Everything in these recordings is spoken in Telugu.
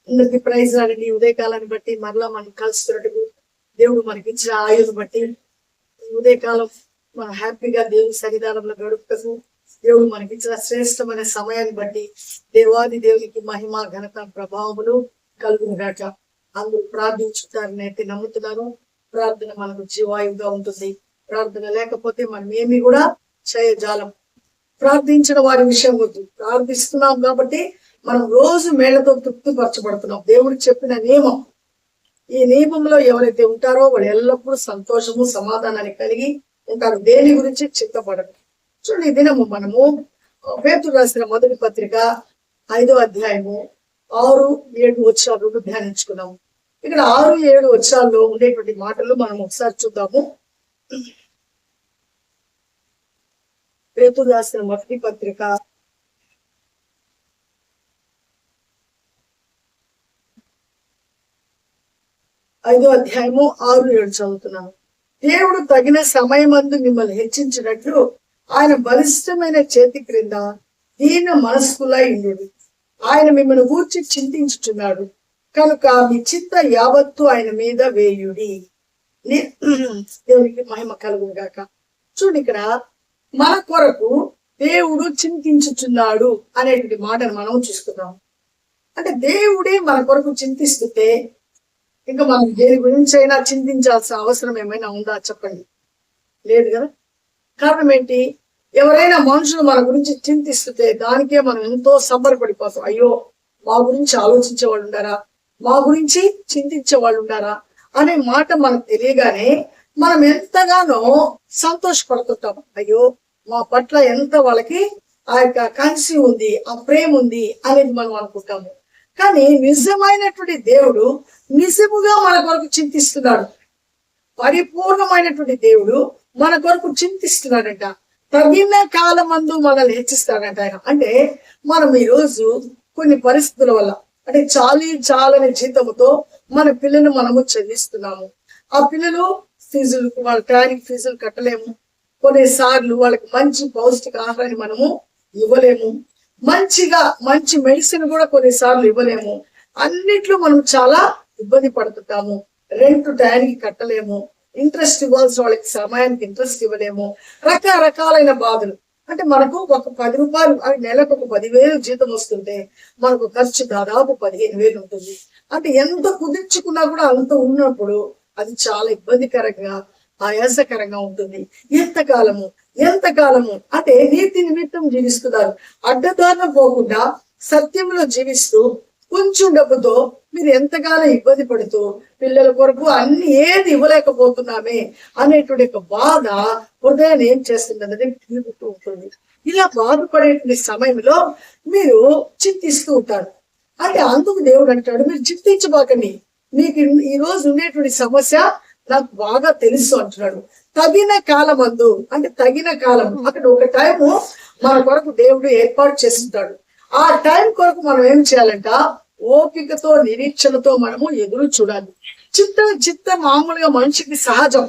అందరికి ప్రైజ్ రాడండి. ఉదయకాలాన్ని బట్టి మరలా మనం కలుస్తున్నట్టు దేవుడు మనకి ఇచ్చిన ఆయుధ బట్టి ఉదయకాలం మనం హ్యాపీగా దేవుని సన్నిధానంలో గడుపుటకు దేవుడు మనకి ఇచ్చిన శ్రేష్టమైన సమయాన్ని బట్టి దేవాది దేవునికి మహిమ ఘనత ప్రభావములు కలుగునుగాక. అందరూ ప్రార్థించుతారని అయితే నమ్ముతున్నాను. ప్రార్థన మనకు జీవాయువుగా ఉంటుంది. ప్రార్థన లేకపోతే మనం ఏమి కూడా చేయజాలం. ప్రార్థించిన వారి విషయం వద్దు, ప్రార్థిస్తున్నాం కాబట్టి మనం రోజు మేళ్లతో తృప్తిపరచబడుతున్నాం. దేవుడికి చెప్పిన నియమం, ఈ నియమంలో ఎవరైతే ఉంటారో వాళ్ళు ఎల్లప్పుడూ సంతోషము సమాధానాన్ని కలిగి ఉంటారు. దేని గురించి చింతపడరు. చూడండి, ఈ దినము మనము పేతురు రాసిన మొదటి పత్రిక 5వ అధ్యాయము 6-7 వచనాలు ధ్యానించుకున్నాము. ఇక్కడ 6-7 వచనాల్లో ఉండేటువంటి మాటలు మనం ఒకసారి చూద్దాము. పేతురు రాసిన మొదటి పత్రిక 5వ అధ్యాయము 6-7 చదువుతున్నాను. దేవుడు తగిన సమయమందు మిమ్మల్ని హెచ్చించినట్లు ఆయన బలిష్టమైన చేతి క్రింద దీన మనస్కులై ఉండేది. ఆయన మిమ్మల్ని గూర్చి చింతించుచున్నాడు కనుక మీ చింత యావత్తు ఆయన మీద వేయుడి. దేవునికి మహిమ కలుగుగాక. చూడు, ఇక్కడ మన కొరకు దేవుడు చింతించుచున్నాడు అనేటువంటి మాటను మనం చూసుకుందాం. అంటే దేవుడే మన కొరకు చింతిస్తుంటే ఇంకా మనం దేని గురించి అయినా చింతించాల్సిన అవసరం ఏమైనా ఉందా చెప్పండి? లేదు కదా. కారణం ఏంటి? ఎవరైనా మనుషులు మన గురించి చింతిస్తుంటే దానికే మనం ఎంతో సంబరపడిపోతాం. అయ్యో, మా గురించి ఆలోచించే వాళ్ళు ఉండారా, మా గురించి చింతించే వాళ్ళు ఉండారా అనే మాట మనకు తెలియగానే మనం ఎంతగానో సంతోషపడుతుంటాం. అయ్యో, మా పట్ల ఎంత వాళ్ళకి ఆ యొక్క కన్సీ ఉంది, ఆ ప్రేమ ఉంది అనేది మనం అనుకుంటాము. కానీ నిజమైనటువంటి దేవుడు నిజముగా మన కొరకు చింతిస్తున్నాడు. పరిపూర్ణమైనటువంటి దేవుడు మన కొరకు చింతిస్తున్నాడంట. తగిన కాలమందు మనల్ని హెచ్చిస్తాడంట ఆయన. అంటే మనం ఈరోజు కొన్ని పరిస్థితుల వల్ల, అంటే చాలని జీతముతో మన పిల్లలు మనము చదివిస్తున్నాము. ఆ పిల్లలు ఫీజులు, వాళ్ళ ట్రైనింగ్ ఫీజులు కట్టలేము. కొన్నిసార్లు వాళ్ళకి మంచి పౌష్టిక ఆహారాన్ని మనము ఇవ్వలేము. మంచి మెడిసిన్ కూడా కొన్నిసార్లు ఇవ్వలేము. అన్నిట్లో మనం చాలా ఇబ్బంది పడుతుంటాము. రెంట్ టైంకి కట్టలేము. ఇంట్రెస్ట్ ఇవ్వాల్సిన వాళ్ళకి సమయానికి ఇంట్రెస్ట్ ఇవ్వలేము. రకరకాలైన బాధలు. అంటే మనకు ఒక 10 రూపాయలు, నెలకు ఒక 10,000 జీతం వస్తుంటే మనకు ఖర్చు దాదాపు 15,000 ఉంటుంది. అంటే ఎంత కుదిర్చుకున్నా కూడా అంత ఉన్నప్పుడు అది చాలా ఇబ్బందికరంగా, ఆయాసకరంగా ఉంటుంది. ఎంతకాలము అంటే నీతి నిమిత్తం జీవిస్తున్నారు. అడ్డదారిన పోకుండా సత్యంలో జీవిస్తూ కొంచెం డబ్బుతో మీరు ఎంతకాలం ఇబ్బంది పడుతూ పిల్లల కొరకు అన్ని ఏది ఇవ్వలేకపోతున్నామే అనేటువంటి ఒక బాధ హృదయాన్ని ఏం చేస్తుందన్నది ఉంటుంది. ఇలా బాధపడేటువంటి సమయంలో మీరు చింతిస్తూ ఉంటారు. అంటే అందుకు దేవుడు అంటాడు, మీరు చింతించబాకండి, మీకు ఈ రోజు ఉండేటువంటి సమస్య నాకు బాగా తెలుసు అంటున్నాడు. తగిన కాలమందు అంటే తగిన కాలం, అక్కడ ఒక టైము మన కొరకు దేవుడు ఏర్పాటు చేస్తుంటాడు. ఆ టైం కొరకు మనం ఏం చేయాలంట? ఓపికతో నిరీక్షణతో మనము ఎదురు చూడాలి. చిత్త మామూలుగా మనిషికి సహజం.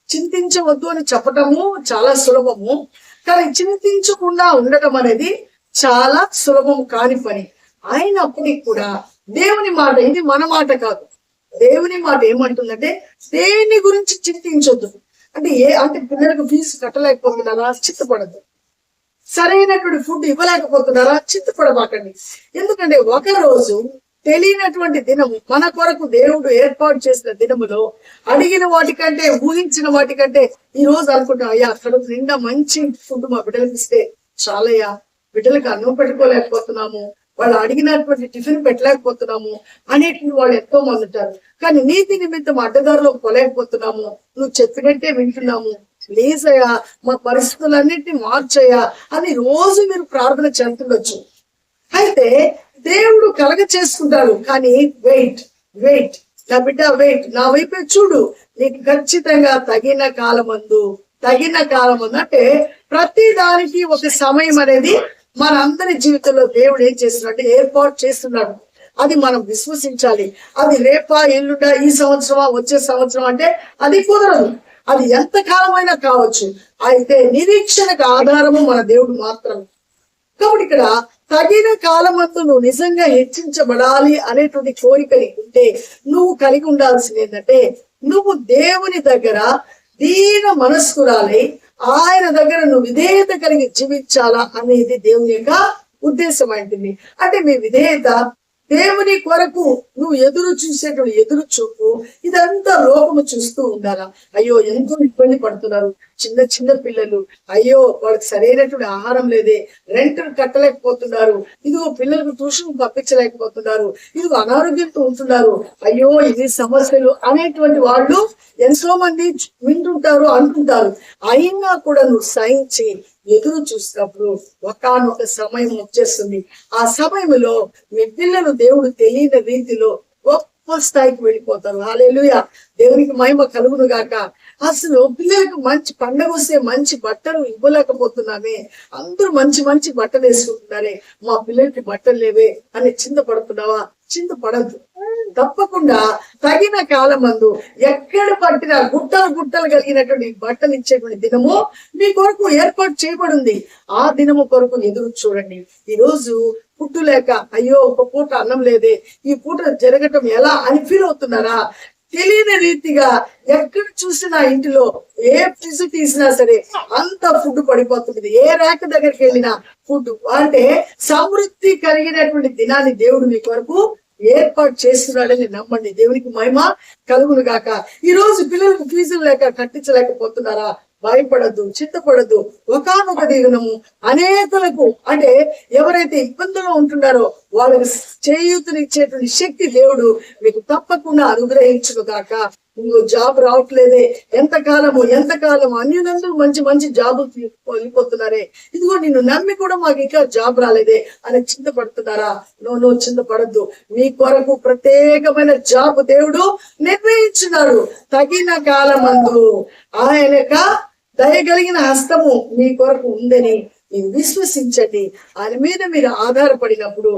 చింతించవద్దు అని చెప్పటము చాలా సులభము, కానీ చింతించకుండా ఉండటం అనేది చాలా సులభం కాని పని. అయినప్పటికీ కూడా దేవుని మాట, ఇది మన మాట కాదు, దేవుని మాట ఏమంటుందంటే దేని గురించి చింతించొద్దు. అంటే పిల్లలకు ఫీజు కట్టలేకపోతున్నారా? చింతపడద్దు. సరైనటువంటి ఫుడ్ ఇవ్వలేకపోతున్నారా? చింతపడబాకండి. ఎందుకంటే ఒక రోజు తెలియనటువంటి దినము మన కొరకు దేవుడు ఏర్పాటు చేసిన దినములో అడిగిన వాటికంటే, ఊహించిన వాటికంటే ఈ రోజు అనుకుంటాం, అయ్యా కడుపు నిండా మంచి ఫుడ్ మా బిడ్డలకు ఇస్తే చాలయ్యా, బిడ్డలకు అన్నం పెట్టుకోలేకపోతున్నాము, వాళ్ళు అడిగినటువంటి టిఫిన్ పెట్టలేకపోతున్నాము అనేటువంటి వాళ్ళు ఎంతో మంది ఉంటారు. కానీ నీతి నిమిత్తం అడ్డదారిలో పోలేకపోతున్నాము, నువ్వు చెప్పినట్టే వింటున్నాము, ప్లీజ్ అయ్యా మా పరిస్థితులన్నింటినీ మార్చయ్యా అని రోజు మీరు ప్రార్థన చేస్తుండొచ్చు. అయితే దేవుడు కలగ చేసుకుంటాడు. కానీ వెయిట్ నా బిడ్డ, వెయిట్, నా వైపే చూడు, నీకు ఖచ్చితంగా తగిన కాలమందు అంటే ప్రతి దానికి ఒక సమయం అనేది మన అందరి జీవితంలో దేవుడు ఏం చేస్తున్నాడు? ఏర్పాటు చేస్తున్నాడు. అది మనం విశ్వసించాలి. అది రేపా, ఎల్లుండా, ఈ సంవత్సరమా, వచ్చే సంవత్సరం అంటే అది కుదరదు. అది ఎంత కాలమైనా కావచ్చు. అయితే నిరీక్షణకు ఆధారము మన దేవుడు మాత్రం. కాబట్టి ఇక్కడ తగిన కాలమందు నువ్వు నిజంగా హెచ్చించబడాలి అనేటువంటి కోరిక నీకుంటే నువ్వు కలిగి ఉండాల్సింది ఏంటంటే, నువ్వు దేవుని దగ్గర దీన మనస్కురాలై ఆయన దగ్గర నువ్వు విధేయత కలిగి జీవించాలా అనేది దేవుని యొక్క ఉద్దేశం అంటుంది. అంటే మీ విధేయత దేవుని కొరకు నువ్వు ఎదురు చూసేటువంటి ఎదురు చూపు ఇదంతా లోకము చూస్తూ ఉండాలా. అయ్యో ఎంతో ఇబ్బంది పడుతున్నారు చిన్న చిన్న పిల్లలు, అయ్యో వాళ్ళకి సరైనటువంటి ఆహారం లేదే, రెంట్ కట్టలేకపోతున్నారు, ఇదిగో పిల్లలకు ట్యూషన్ పంపించలేకపోతున్నారు, ఇదిగో అనారోగ్యంతో ఉంటున్నారు, అయ్యో ఇది సమస్యలు అనేటువంటి వాళ్ళు ఎంతో మంది వింటుంటారు అంటుంటారు. అయినా కూడా నువ్వు సహించి ఎదురు చూసినప్పుడు ఒకానొక సమయం వచ్చేస్తుంది. ఆ సమయంలో మీ పిల్లలు దేవుడు తెలియని రీతిలో గొప్ప స్థాయికి వెళ్ళిపోతారు. హల్లెలూయా, దేవునికి మహిమ కలుగును గాక. అసలు పిల్లలకు మంచి పండగ వస్తే మంచి బట్టలు ఇవ్వలేకపోతున్నామే, అందరూ మంచి మంచి బట్టలు వేసుకుంటున్నారే, మా పిల్లలకి బట్టలు లేవే అని చింతపడుతున్నావా? చింతపడద్దు. తప్పకుండా తగిన కాలమందు ఎక్కడ పట్టిన గుట్టలు గుట్టలు కలిగినటువంటి బట్టలు ఇచ్చేటువంటి దినము మీ కొరకు ఏర్పాటు చేయబడింది. ఆ దినము కొరకు ఎదురు చూడండి. ఈ రోజు ఫుడ్ లేక అయ్యో ఒక పూట అన్నం లేదే, ఈ పూట జరగటం ఎలా అని ఫీల్ అవుతున్నారా? తెలియని రీతిగా ఎక్కడ చూసినా ఇంటిలో ఏ ఫ్రిడ్జ్ తీసినా సరే అంత ఫుడ్ పడిపోతుంది. ఏ ర్యాక్ దగ్గరికి వెళ్ళినా ఫుడ్. అంటే సమృద్ధి కలిగినటువంటి దినాన్ని దేవుడు మీ కొరకు ఏర్పాటు చేస్తున్నాడని నమ్మండి. దేవునికి మహిమ కలుగును గాక. ఈ రోజు పిల్లలకు ఫీజులు లేక కట్టించలేకపోతున్నారా? భయపడద్దు, చింతపడద్దు. ఒకానొక దినము అనేకులకు, అంటే ఎవరైతే ఇబ్బందుల్లో ఉంటున్నారో వాళ్ళకి చేయూతనిచ్చేటువంటి శక్తి దేవుడు మీకు తప్పకుండా అనుగ్రహించును గాక. నువ్వు జాబ్ రావట్లేదే, ఎంతకాలము అన్యులందరూ మంచి మంచి జాబు వెళ్ళిపోతున్నారే, ఇదిగో నిన్ను నమ్మి కూడా మాకు ఇంకా జాబ్ రాలేదే అని చింతపడుతున్నారా? నువ్వు చింతపడద్దు. మీ కొరకు ప్రత్యేకమైన జాబ్ దేవుడు నిర్ణయించున్నాడు. తగిన కాలమందు ఆయన యొక్క దయగలిగిన హస్తము మీ కొరకు ఉందని మీరు విశ్వసించండి. ఆయన మీద మీరు ఆధారపడినప్పుడు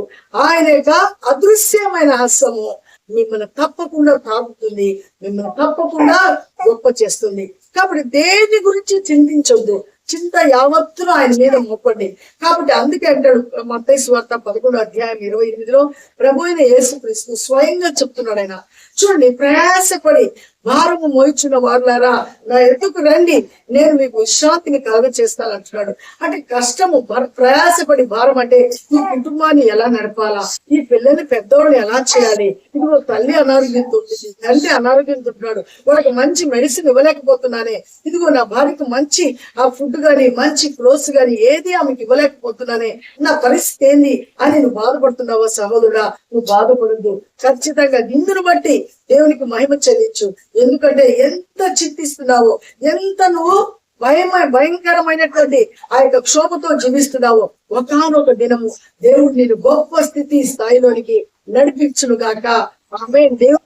ఆయన యొక్క అదృశ్యమైన హస్తము మిమ్మల్ని తప్పకుండా తాకుతుంది, మిమ్మల్ని తప్పకుండా గొప్ప చేస్తుంది. కాబట్టి దేని గురించి చింతించొద్దు, చింత యావత్తును ఆయన మీద మోపండి. కాబట్టి అందుకే అంటాడు మత్తయి సువార్త 11:28 ప్రభు అయిన యేసుక్రీస్తు స్వయంగా చెప్తున్నాడు. ఆయన చూడండి, ప్రయాసపడి భారము మోయిచున్న వారులారా నా ఎద్దుకు రండి, నేను మీకు విశ్రాంతిని కలుగ చేస్తాను అంటున్నాడు. అంటే కష్టము, ప్రయాసపడి భారం అంటే ఈ కుటుంబాన్ని ఎలా నడపాలా, ఈ పిల్లల్ని పెద్దవాళ్ళని ఎలా చేయాలి, ఇదిగో తల్లి అనారోగ్యంతో ఉంటుంది, తండ్రి అనారోగ్యంతో ఉంటున్నాడు, వాళ్ళకి మంచి మెడిసిన్ ఇవ్వలేకపోతున్నానే, ఇదిగో నా భార్యకు మంచి ఆ ఫుడ్ గాని మంచి క్లోత్స్ గాని ఏది ఆమెకి ఇవ్వలేకపోతున్నానే, నా పరిస్థితి ఏంది అని నువ్వు బాధపడుతున్నావా? సహోదరుడా, నువ్వు బాధపడద్దు. ఖచ్చితంగా నిన్నును బట్టి దేవునికి మహిమ చెల్లించు. ఎందుకంటే ఎంత చింతిస్తున్నావో, ఎంత నువ్వు భయంకరమైనటువంటి ఆ యొక్క క్షోభతో జీవిస్తున్నావో, ఒకానొక దినము దేవుడు నేను గొప్ప స్థితి స్థాయిలోనికి నడిపించును గాక. ఆమేన్. దేవుడు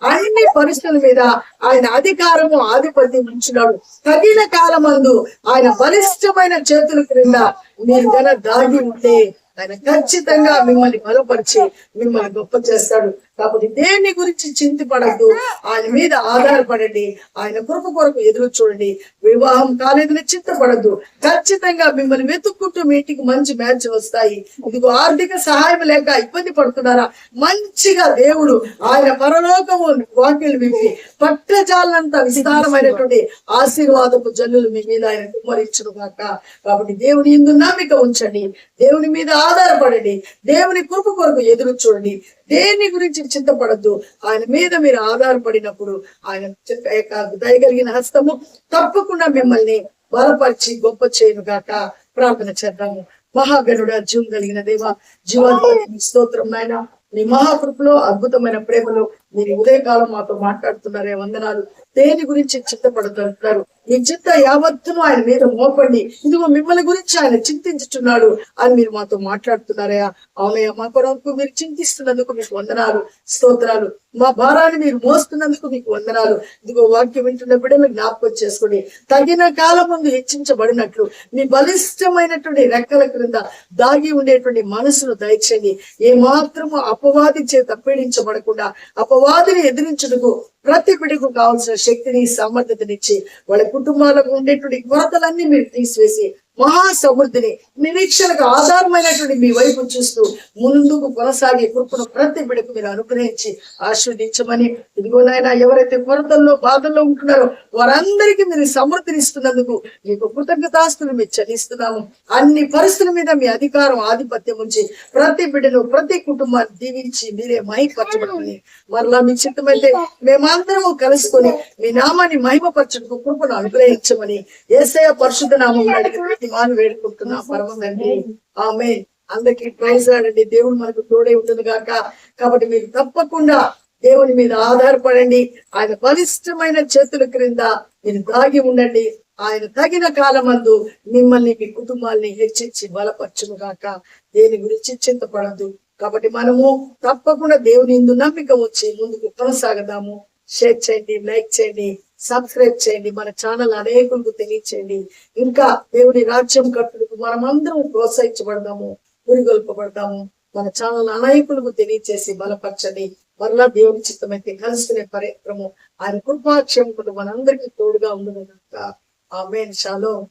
అన్ని పరిస్థితుల మీద ఆయన అధికారము ఆధిపత్యం ఉంచున్నాడు. తగిన కాలమందు ఆయన బలిష్టమైన చేతుల క్రింద మీరు గన దాగి ఉంటే ఆయన ఖచ్చితంగా మిమ్మల్ని బలపరిచి మిమ్మల్ని గొప్ప చేస్తాడు. కాబట్టి దేని గురించి చింతపడద్దు, ఆయన మీద ఆధారపడండి, ఆయన కృప కొరకు ఎదురు చూడండి. వివాహం కాలేదని చింతపడద్దు, ఖచ్చితంగా మిమ్మల్ని వెతుక్కుంటూ మీ ఇంటికి మంచి మ్యాచ్ వస్తాయి. ఇదిగో ఆర్థిక సహాయం లేక ఇబ్బంది పడుతున్నారా? మంచిగా దేవుడు ఆయన పరలోకము వాక్యులు విప్పి పట్టజాలంత విస్తారమైనటువంటి ఆశీర్వాదపు జల్లులు మీ మీద ఆయన కుమ్మరించును గాక. కాబట్టి దేవుని యందు నమ్మిక ఉంచండి, దేవుని మీద ఆధారపడండి, దేవుని కృప కొరకు ఎదురు చూడండి. దేని గురించి చింతపడద్దు. ఆయన మీద మీరు ఆధారపడినప్పుడు ఆయన దయగలిగిన హస్తము తప్పకుండా మిమ్మల్ని బలపరిచి గొప్ప చేయను గాక. ప్రార్థన చేద్దాము. మహాగణుడా, జీవం కలిగిన దేవ, జీవాధిపతి స్తోత్రం నాయన. నీ మహాకృపలో అద్భుతమైన ప్రేమలో మీరు ఉదయకాలం మాతో మాట్లాడుతున్నారే, వందనాలు. దేని గురించి చింతపడుతున్నారు? మీ చింత యావత్తును ఆయన మీద మోపండి. ఇదిగో మిమ్మల్ని గురించి ఆయన చింతించుచున్నాడు అని మీరు మాతో మాట్లాడుతున్నారయ్యా. అవునయ్యా, మా కొరకు మీరు చింతిస్తున్నందుకు మీకు వందనాలు, స్తోత్రాలు. మా భారాన్ని మీరు మోస్తున్నందుకు మీకు వందనాలు. ఇదిగో వాక్యం వింటున్న బిడ్డలు జ్ఞాపకం చేసుకుని తగిన కాలం ముందు హెచ్చించబడినట్లు మీ బలిష్టమైనటువంటి రెక్కల క్రింద దాగి ఉండేటువంటి మనసును దయచేయండి. ఏ మాత్రము అపవాది చేత పీడించబడకుండా అపవాదిని ఎదిరించుటకు ప్రతి బిడ్డకు కావాల్సిన శక్తిని సామర్థ్యతనిచ్చి వాళ్ళ కుటుంబాలకు ఉండేటువంటి కొరతలన్నీ మీరు తీసివేసి మహా సమృద్ధిని నిరీక్షణకు ఆధారమైనటువంటి మీ వైపు చూస్తూ ముందుకు కొనసాగే కృపను ప్రతి బిడకు మీరు అనుగ్రహించి ఆస్వాదించమని, ఇదిగో నాయన ఎవరైతే కొరతల్లో బాధల్లో ఉంటున్నారో వారందరికీ మీరు సమృద్ధినిస్తున్నందుకు మీకు కృతజ్ఞతాస్తులు మీరు చెల్లిస్తున్నాము. అన్ని పరిస్థితుల మీద మీ అధికారం ఆధిపత్యం ఉంచి ప్రతి బిడ్డను ప్రతి కుటుంబాన్ని దీవించి మీరే మహిమపరచబడమని, మరలా మీ చిత్తమైతే మేమందరము కలుసుకొని మీ నామాన్ని మహిమపరచడానికి కృపను అనుగ్రహించమని యేసయ్య పరిశుద్ధ నామములో అడిగి వేడుకుంటున్నాం పరమ తండ్రి. ఆమేన్. అందరికీ ప్రైజ్ రాడండి. దేవుడు మనకు తోడే ఉంటుంది గాక. కాబట్టి మీరు తప్పకుండా దేవుని మీద ఆధారపడండి. ఆయన బలిష్టమైన చేతుల క్రింద మీరు దాగి ఉండండి. ఆయన తగిన కాలమందు మిమ్మల్ని మీ కుటుంబాన్ని హెచ్చించి బలపరచును గాక. దేని గురించి చింతపడదు. కాబట్టి మనము తప్పకుండా దేవుని యందు నమ్మిక వచ్చి ముందుకు కొనసాగదాము. షేర్ చేయండి, లైక్ చేయండి, సబ్స్క్రైబ్ చేయండి, మన ఛానల్ అనేకులకు తెలియచేయండి. ఇంకా దేవుని రాజ్యం కట్టుటకు మనమందరం ప్రోత్సహించబడదాము, పురిగొల్పబడదాము. మన ఛానల్ అనేకులకు తెలియచేసి బలపరచండి. మరలా దేవుని చిత్తమైతే కలుసుకునే ప్రయత్నము ఆయన కృపాక్షేమకులు మనందరికీ తోడుగా ఉండును గాక. ఆమేన్. షాలోమ్.